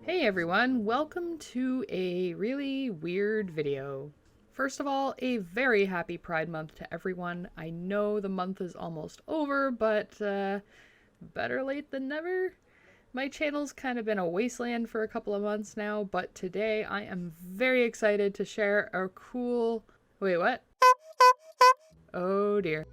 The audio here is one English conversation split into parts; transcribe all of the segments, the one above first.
Hey everyone, welcome to a really weird video. First of all, a very happy Pride Month to everyone. I know the month is almost over, but better late than never. My channel's kind of been a wasteland for a couple of months now, but today I am very excited to share a cool... Wait, what? Oh dear.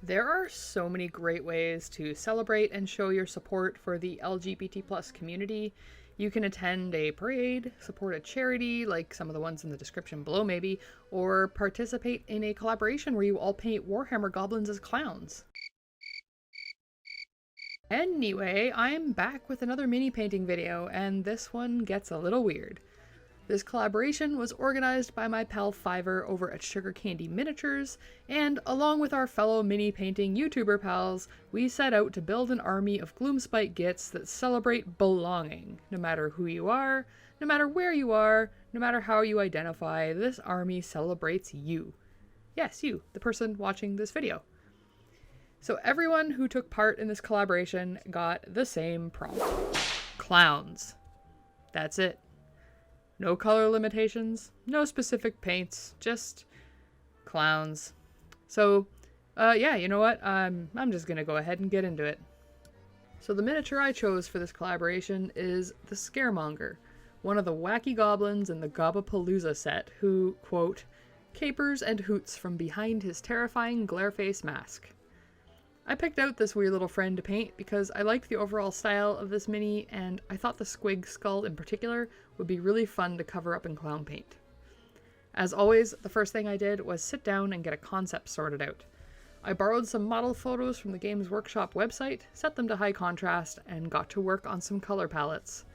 There are so many great ways to celebrate and show your support for the LGBT+ community. You can attend a parade, support a charity, like some of the ones in the description below maybe, or participate in a collaboration where you all paint Warhammer goblins as clowns. Anyway, I'm back with another mini painting video, and this one gets a little weird. This collaboration was organized by my pal Fiverr over at Sugar Candy Miniatures, and along with our fellow mini painting YouTuber pals, we set out to build an army of Gloomspite Gitz that celebrate belonging. No matter who you are, no matter where you are, no matter how you identify, this army celebrates you. Yes, you, the person watching this video. So everyone who took part in this collaboration got the same prompt. Clowns. That's it. No color limitations, no specific paints, just clowns. So, yeah, you know what? I'm just gonna go ahead and get into it. So the miniature I chose for this collaboration is the Scaremonger, one of the wacky goblins in the Gobapalooza set who, quote, capers and hoots from behind his terrifying glare-face mask. I picked out this weird little friend to paint because I liked the overall style of this mini, and I thought the squig skull in particular would be really fun to cover up in clown paint. As always, the first thing I did was sit down and get a concept sorted out. I borrowed some model photos from the Games Workshop website, set them to high contrast, and got to work on some color palettes.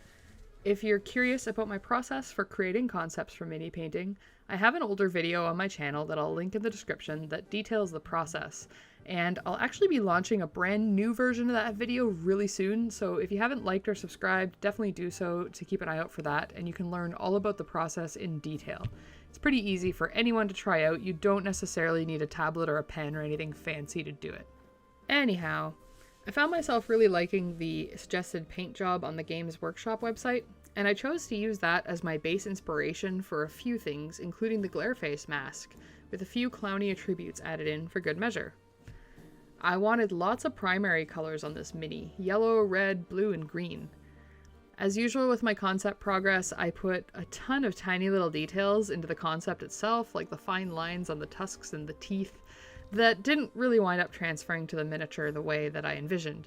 If you're curious about my process for creating concepts for mini painting, I have an older video on my channel that I'll link in the description that details the process, and I'll actually be launching a brand new version of that video really soon, so if you haven't liked or subscribed, definitely do so to keep an eye out for that, and you can learn all about the process in detail. It's pretty easy for anyone to try out. You don't necessarily need a tablet or a pen or anything fancy to do it. Anyhow, I found myself really liking the suggested paint job on the Games Workshop website, and I chose to use that as my base inspiration for a few things, including the Glareface mask, with a few clowny attributes added in for good measure. I wanted lots of primary colors on this mini, yellow, red, blue, and green. As usual with my concept progress, I put a ton of tiny little details into the concept itself, like the fine lines on the tusks and the teeth, that didn't really wind up transferring to the miniature the way that I envisioned.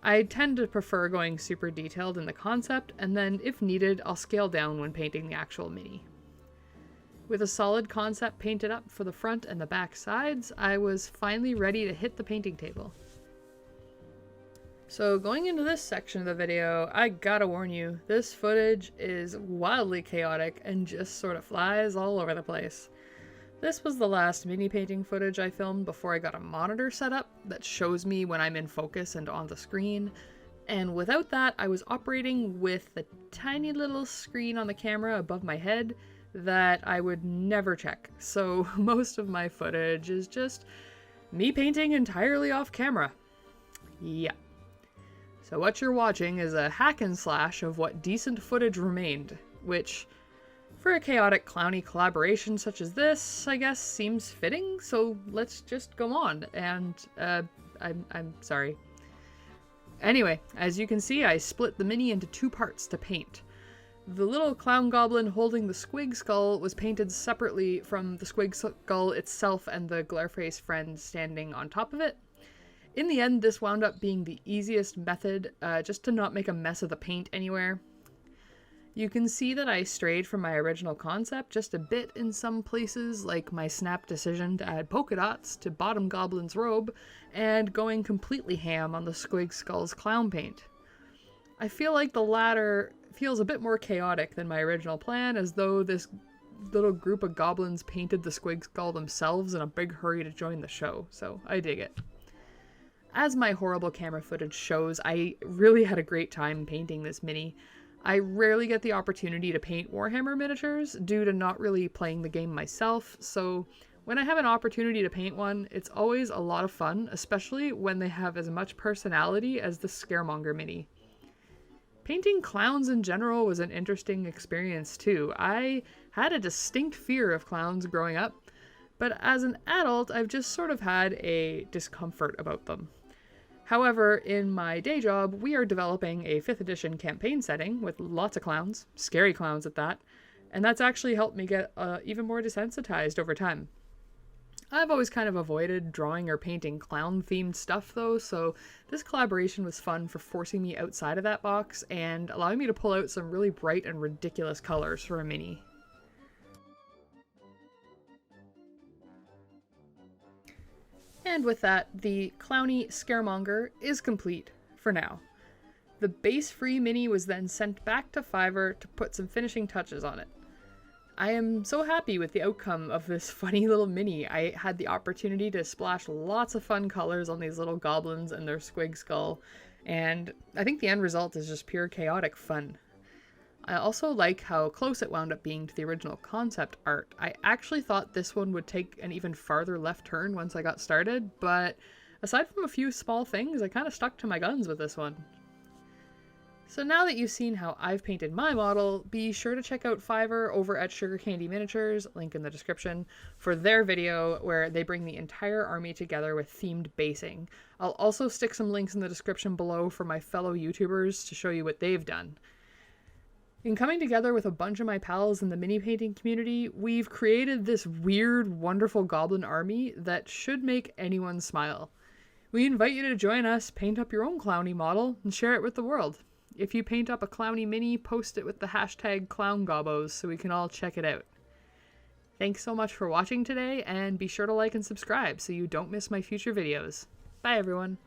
I tend to prefer going super detailed in the concept, and then if needed, I'll scale down when painting the actual mini. With a solid concept painted up for the front and the back sides, I was finally ready to hit the painting table. So going into this section of the video, I gotta warn you, this footage is wildly chaotic and just sort of flies all over the place. This was the last mini painting footage I filmed before I got a monitor set up that shows me when I'm in focus and on the screen, and without that I was operating with the tiny little screen on the camera above my head that I would never check, so most of my footage is just me painting entirely off camera. Yeah. So what you're watching is a hack and slash of what decent footage remained, which, for a chaotic clowny collaboration such as this, I guess seems fitting, so let's just go on, and, I'm sorry. Anyway, as you can see, I split the mini into two parts to paint. The little clown goblin holding the squig skull was painted separately from the squig skull itself and the Glareface friend standing on top of it. In the end, this wound up being the easiest method, just to not make a mess of the paint anywhere. You can see that I strayed from my original concept just a bit in some places, like my snap decision to add polka dots to Bottom Goblin's robe, and going completely ham on the squig skull's clown paint. I feel like the latter feels a bit more chaotic than my original plan, as though this little group of goblins painted the squig skull themselves in a big hurry to join the show, so I dig it. As my horrible camera footage shows, I really had a great time painting this mini. I rarely get the opportunity to paint Warhammer miniatures due to not really playing the game myself, so When I have an opportunity to paint one, it's always a lot of fun, especially when they have as much personality as the Scaremonger mini. Painting clowns in general was an interesting experience too. I had a distinct fear of clowns growing up, but as an adult, I've just sort of had a discomfort about them. However, in my day job, we are developing a 5th edition campaign setting with lots of clowns, scary clowns at that, and that's actually helped me get even more desensitized over time. I've always kind of avoided drawing or painting clown-themed stuff though, so this collaboration was fun for forcing me outside of that box and allowing me to pull out some really bright and ridiculous colors for a mini. And with that, the clowny Scaremonger is complete for now. The base-free mini was then sent back to Fiverr to put some finishing touches on it. I am so happy with the outcome of this funny little mini. I had the opportunity to splash lots of fun colors on these little goblins and their squig skull, and I think the end result is just pure chaotic fun. I also like how close it wound up being to the original concept art. I actually thought this one would take an even farther left turn once I got started, but aside from a few small things, I kind of stuck to my guns with this one. So now that you've seen how I've painted my model, be sure to check out Fiverr over at Sugar Candy Miniatures, link in the description, for their video where they bring the entire army together with themed basing. I'll also stick some links in the description below for my fellow YouTubers to show you what they've done. In coming together with a bunch of my pals in the mini painting community, we've created this weird, wonderful goblin army that should make anyone smile. We invite you to join us, paint up your own clowny model, and share it with the world. If you paint up a clowny mini, post it with the hashtag #ClownGobbos so we can all check it out. Thanks so much for watching today, and be sure to like and subscribe so you don't miss my future videos. Bye everyone!